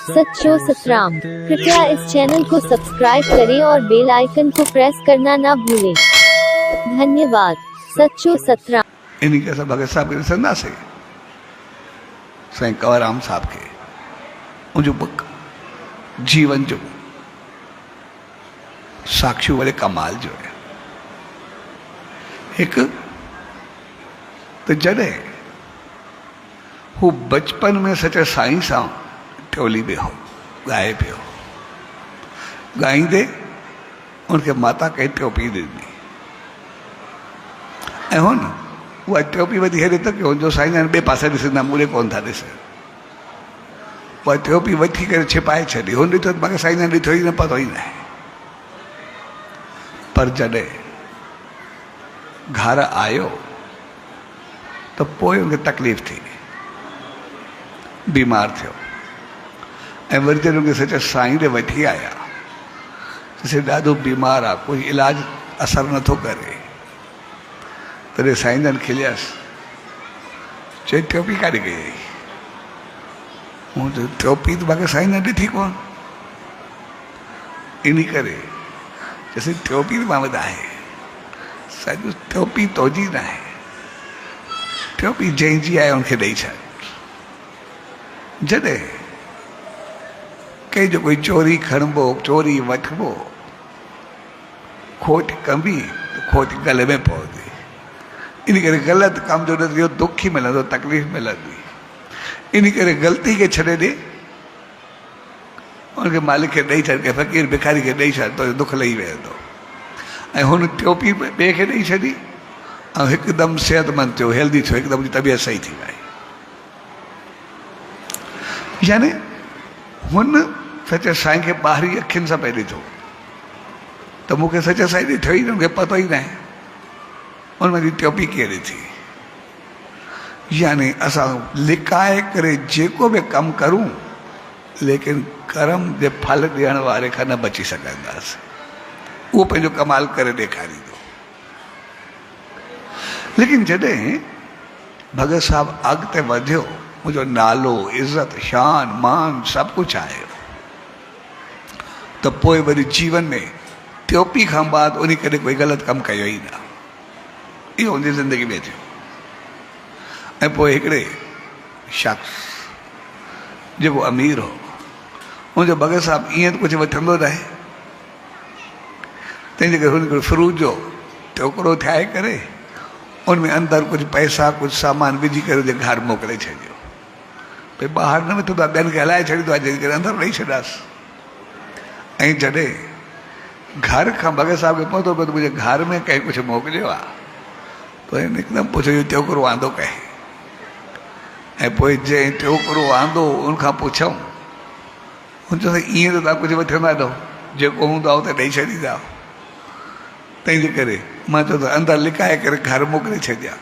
सच्चो सतराम। कृपया इस चैनल को सब्सक्राइब करें और बेल आइकन को प्रेस करना ना भूलें। धन्यवाद। सच्चो सतराम। इन्हीं के सब भगत साहब के संदा से साईं कंवरराम साहब के उन जो बुक जीवन जो साक्षी वाले कमाल जो है एक तो जॾहिं हू बचपन में सचे साईं सां टोली में हो गाए पियो गाईंदे उनके माता कहीं टोपी ॾिनी ऐं हुन उहा टोपी वधी हेॾे तक हुनजो साईं ॿिए पासे ॾिसंदा मूड़े कोन था ॾिसनि उहा टोपी वठी करे छिपाए छॾी हुन ॾिठो त मूंखे साईं ॾिठो ई न पतो ई न आहे पर जॾहिं घर आयो तो पोइ उनखे तकलीफ़ थी बीमार थियो ऐं वरी जॾहिं उनखे सच साईं ॾे वठी आया चइसि ॾाढो बीमार आहे कोई इलाज असरु नथो करे तॾहिं साईं जन खिलियसि चई टोपी काॾे कई आई मूं चयो टोपी त मूंखे साईं न ॾिठी कोन इन करे चइसि टोपी त मां वटि आहे साईं टोपी तोजी न आहे टोपी जंहिंजी आहे उनखे ॾेई छॾ जॾहिं कंहिंजो कोई चोरी खणबो चोरी वठबो खोट कंबी त खोट गले में पवंदी इन करे ग़लति कम जो नतीजो दुख ई मिलंदो तकलीफ़ मिलंदी इन करे ग़लती खे छॾे ॾे उनखे मालिक खे ॾेई छॾ के फ़क़ीर भिखारी खे ॾेई छॾ तो दुख लही वेंदो ऐं हुन टोपी ॿिए खे ॾेई छॾी ऐं हिकदमि सिहतमंद थियो हेल्दी थियो हिकदमि तबियत सही थी वई यानी हुन सचे साईं खे ॿाहिरी अखियुनि सां पई ॾिठो त मूंखे सचे साईं ॾिठो ई न मूंखे पतो ई न आहे उन मुंहिंजी टोपी कीअं ॾिठी यानी असां लिकाए करे जेको बि कमु करूं लेकिन कर्म जे फल ॾियण वारे खां न बची सघंदासीं उहो पंहिंजो कमाल करे ॾेखारींदो लेकिन जॾहिं भगत साहब अॻिते वधियो मुंहिंजो नालो इज़त शान मान सभु कुझु आयो त पोइ वरी जीवन में टोपी खां बाद उन कॾहिं कोई ग़लति कमु कयो ई न इहो हुनजी ज़िंदगी में थियो ऐं पोइ हिकिड़े शख़्स जेको अमीर हो हुनजो भगत साहब ईअं त कुझु वठंदो न आहे तंहिंजे करे हुन फ्रूट जो टोकरो ठाहे करे उनमें अंदरि कुझु पैसा कुझु सामान विझी करे हुनजे घर मोकिले छॾियो भई ॿाहिरि न वठंदो आहे ॿियनि खे हलाए छॾींदो आहे जंहिं करे अंदरि ॾेई छॾियासीं ऐं जॾहिं घर खां भगत साहब खे पहुतो पियो त मुंहिंजे घर में कंहिं कुझु मोकिलियो आहे त हिन हिकदमि पुछियो इहो टोकरो वांदो कंहिं ऐं पोइ जंहिं टोकरो वांदो उनखां पुछऊं हुन चयो ईअं त तव्हां कुझु वठंदा न जेको हूंदो आहे उते ॾेई छॾींदा तंहिंजे करे मां चयो त अंदरि लिकाए करे घर मोकिले छॾिया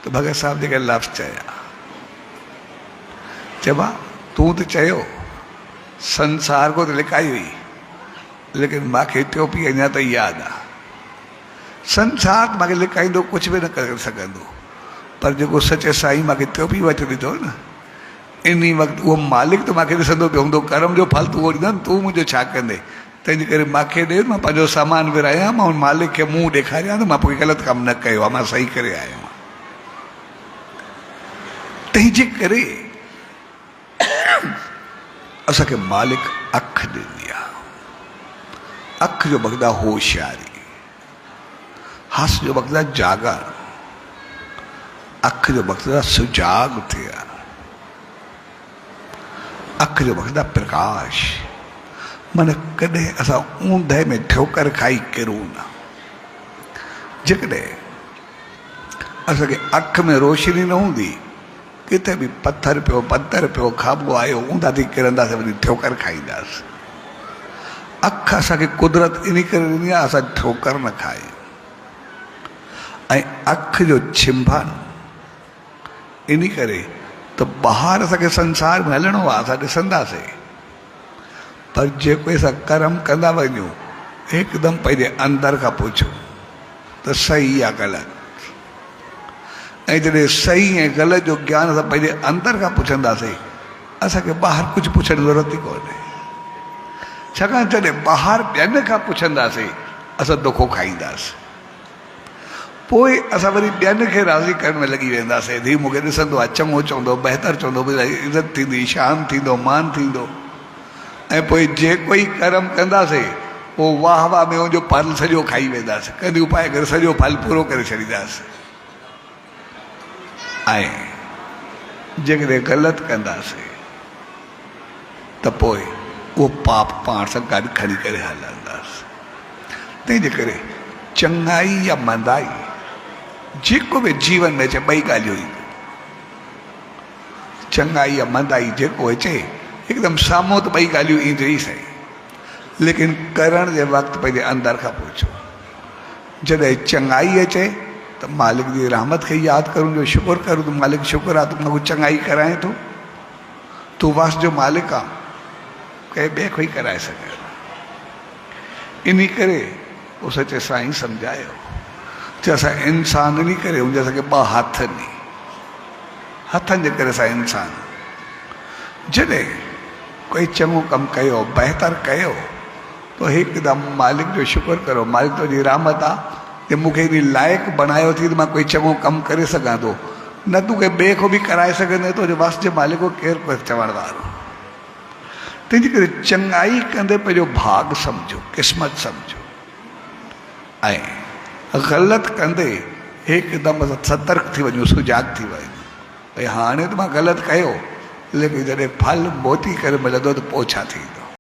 त भगत साहब जेके लफ़्ज़ चया चइबा तूं त चयो संसार को त लिकाई हुई लेकिन मूंखे टोपी अञा ताईं यादि आहे संसार मूंखे लिकाईंदो कुझु बि न करे सघंदो पर जेको सचे साईं मूंखे टोपी वठी ॾिठो न इन वक़्तु उहो मालिक त मूंखे ॾिसंदो पियो हूंदो कर्म जो फल तूं उहो ॾींदो तूं मुंहिंजो छा कंदे तंहिंजे करे मूंखे ॾे मां पंहिंजो सामान विरायां मां हुन मालिक खे मुंहुं ॾेखारियां त मां पोइ ग़लति कमु न कयो आहे मां सही करे आयो आहियां तंहिंजे करे असांखे मालिक अखि ॾिनी आहे अखि जो मक़सदु आहे होशियारी हस जो मक़सदु आहे जाॻण अखि जो मक़सदु आहे सुजाग थियणु अखि जो मक़सदु आहे प्रकाश माना कॾहिं असां ऊंदहि में ठोकर खाई किरूं न जेकॾहिं असांखे अखि में रोशनी न हूंदी किथे बि पथर पियो खाॿो आयो ऊंधा थी किरंदासीं वरी ठोकर खाईंदासीं अखि असांखे कुदरत इन करे ॾिनी आहे असां ठोकर न खायूं ऐं अखि जो छिंभन इन करे त ॿाहिरि असांखे संसार में हलणो आहे असां ॾिसंदासीं पर जेको असां कर्म कंदा वञूं हिकदमि पंहिंजे अंदरि खां पुछो त सही आहे ग़लति ऐं जॾहिं सही ऐं ग़लति जो ज्ञान असां पंहिंजे अंदरि खां पुछंदासीं असांखे ॿाहिरि कुझु पुछण जी ज़रूरत ई कोन्हे, छाकाणि जॾहिं ॿाहिरि ॿियनि खां पुछंदासीं असां दोखो खाईंदासीं, पोइ असां वरी ॿियनि खे राज़ी करण में लॻी वेंदासीं। धीउ मूंखे ॾिसंदो आहे, चङो चवंदो, बहितर चवंदो, इज़त थींदी, शान थींदो, मान थींदो। ऐं पोइ जेको ई कर्म कंदासीं पोइ वाह वाह में उनजो फल सॼो खाई वेंदासीं, कॾहिं उपाय करे सॼो फल पूरो करे छॾींदासीं। ऐं जेकॾहिं ग़लति कंदासीं त पोइ उहो पाप पाण सां गॾु खणी करे हलंदासीं। तंहिंजे करे चङाई या मंदाई जेको बि जीवन में अचे, ॿई ॻाल्हियूं ईंदियूं। चङाई या मंदाई जेको अचे हिकदमि साम्हूं त ॿई ॻाल्हियूं ईंदियूं ई सही, लेकिन करण जे वक़्तु पंहिंजे अंदरि खां पुछो। जॾहिं चङाई अचे त मालिक जी रहमत खे यादि करूं, जो शुकुरु करूं त मालिक शुकुरु आहे, तूं मूंखे चङाई कराए थो, तूं वास जो मालिक आहे, कंहिं ॿिए खां ई कराए सघे। इन करे उहो सचे साईं सम्झायो त असां इंसान नी करे हुनजे असांखे ॿ हथ नी, हथनि जे करे असां इंसान। जॾहिं कोई चङो कमु कयो, बहितर कयो, तो हिकदमि मालिक जो शुकुरु करो, मालिक तुंहिंजी रहमत आहे कि मूंखे इन लाइक़ु बणायो थी त मां कोई चङो कमु करे सघां थो। न तूं कंहिं ॿिए खां बि कराए सघंदे, तुंहिंजे वस जे मालिक को केरु पियो चवण वारो। तंहिंजे करे चङाई कंदे पंहिंजो भाग सम्झो, क़िस्मत सम्झो, ऐं ग़लति कंदे हिकदमि सतर्क थी वञो, सुजाग थी वञो। भई हाणे त मां ग़लति कयो, लेकिन जॾहिं फल मोती करे मिलंदो त पोइ छा थींदो।